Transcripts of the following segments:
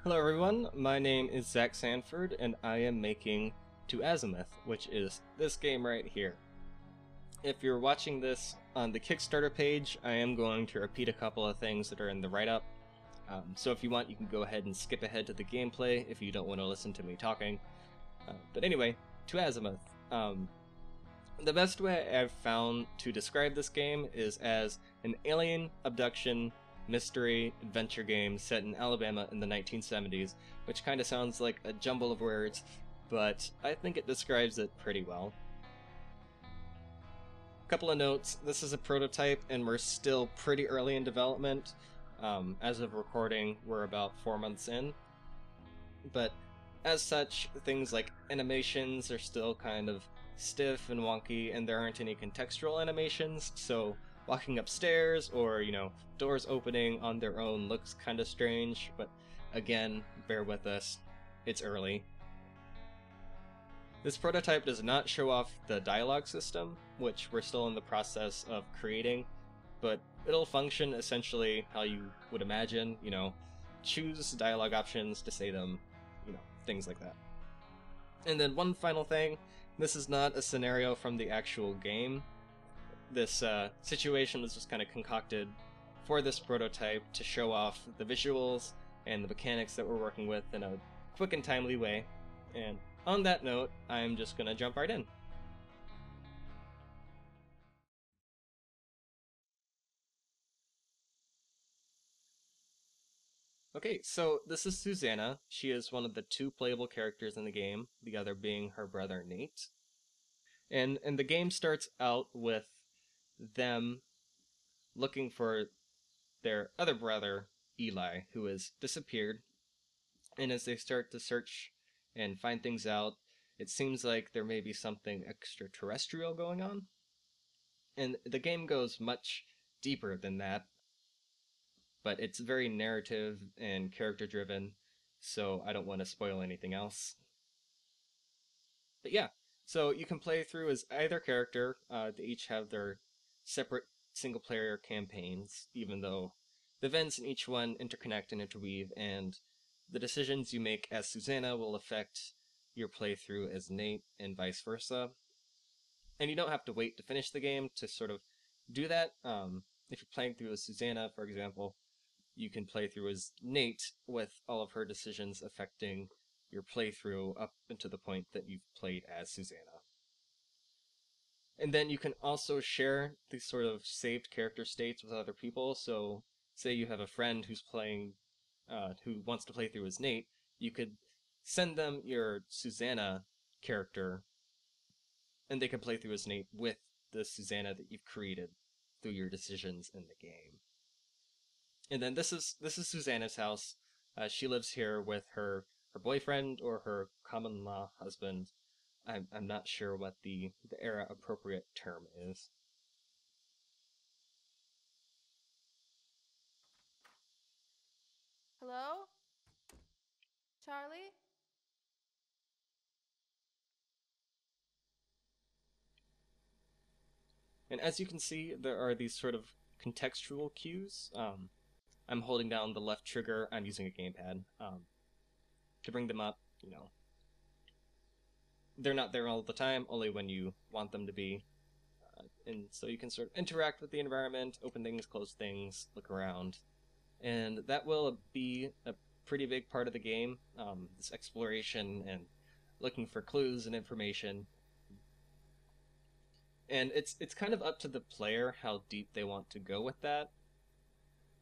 Hello everyone, my name is Zach Sanford and I am making To Azimuth, which is this game right here. If you're watching this on the Kickstarter page, I am going to repeat a couple of things that are in the write-up. So if you want, you can go ahead and skip ahead to the gameplay if you don't want to listen to me talking. But anyway, To Azimuth. The best way I've found to describe this game is as an alien abduction mystery adventure game set in Alabama in the 1970s, which kind of sounds like a jumble of words, but I think it describes it pretty well. Couple of notes, this is a prototype and we're still pretty early in development. As of recording, we're about 4 months in. But as such, things like animations are still kind of stiff and wonky, and there aren't any contextual animations, so walking upstairs or, doors opening on their own looks kind of strange, but again, bear with us, it's early. This prototype does not show off the dialogue system, which we're still in the process of creating, but it'll function essentially how you would imagine, choose dialogue options to say them, things like that. And then one final thing, this is not a scenario from the actual game. This situation was just kind of concocted for this prototype to show off the visuals and the mechanics that we're working with in a quick and timely way. And on that note, I'm just gonna jump right in. Okay, so this is Susanna. She is one of the two playable characters in the game, the other being her brother Nate. And the game starts out with them looking for their other brother, Eli, who has disappeared. And as they start to search and find things out, it seems like there may be something extraterrestrial going on. And the game goes much deeper than that, but it's very narrative and character driven, so I don't want to spoil anything else. But yeah, so you can play through as either character. They each have their separate single player campaigns, even though the events in each one interconnect and interweave, and the decisions you make as Susanna will affect your playthrough as Nate, and vice versa. And you don't have to wait to finish the game to sort of do that. If you're playing through as Susanna, for example, you can play through as Nate with all of her decisions affecting your playthrough up until the point that you've played as Susanna. And then you can also share these sort of saved character states with other people. So, say you have a friend who's playing, who wants to play through as Nate, you could send them your Susanna character, and they can play through as Nate with the Susanna that you've created through your decisions in the game. And then this is Susanna's house. She lives here with her boyfriend or her common law husband. I'm not sure what the era appropriate term is. Hello? Charlie? And as you can see, there are these sort of contextual cues. I'm holding down the left trigger. I'm using a gamepad to bring them up. They're not there all the time, only when you want them to be. And so you can sort of interact with the environment, open things, close things, look around. And that will be a pretty big part of the game, this exploration and looking for clues and information. And it's kind of up to the player how deep they want to go with that.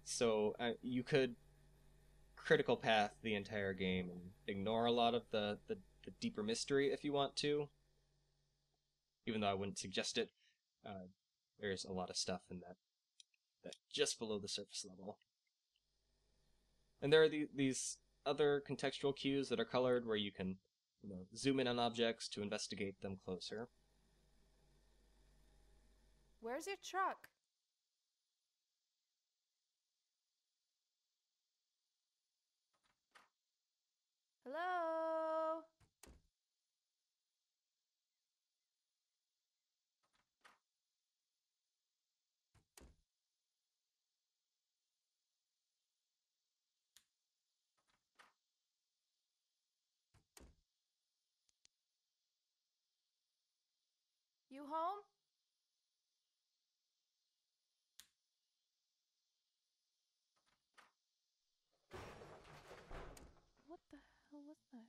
So you could critical path the entire game and ignore a lot of the deeper mystery if you want to, even though I wouldn't suggest it. Uh, there's a lot of stuff in that just below the surface level. And there are these other contextual cues that are colored where you can zoom in on objects to investigate them closer. Where's your truck? Hello? You home? What the hell was that?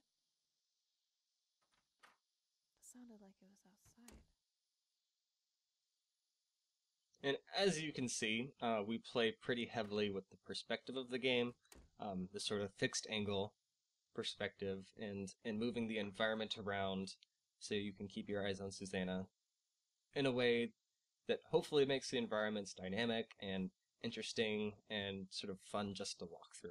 It sounded like it was outside. And as you can see, we play pretty heavily with the perspective of the game, the sort of fixed angle perspective, and moving the environment around so you can keep your eyes on Susanna in a way that hopefully makes the environments dynamic and interesting and sort of fun just to walk through.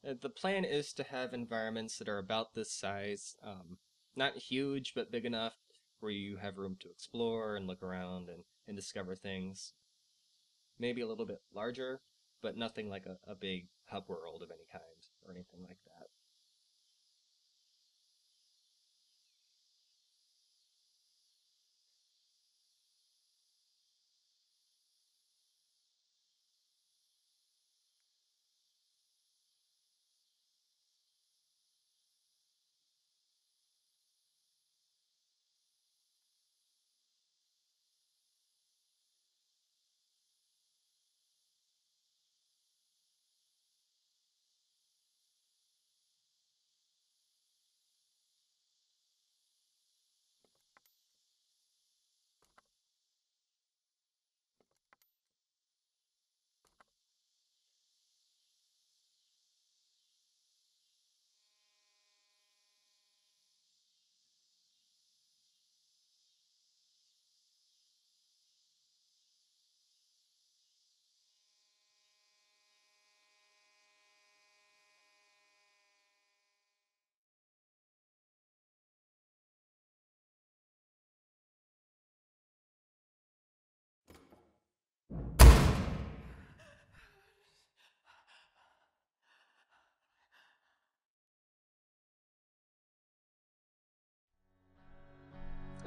The plan is to have environments that are about this size, not huge, but big enough where you have room to explore and look around and discover things. Maybe a little bit larger, but nothing like a big hub world of any kind or anything like that.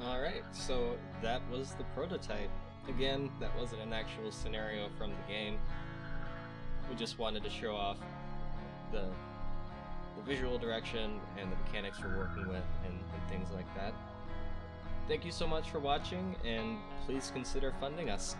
Alright, so that was the prototype. Again, that wasn't an actual scenario from the game. We just wanted to show off the visual direction and the mechanics we're working with and things like that. Thank you so much for watching, and please consider funding us.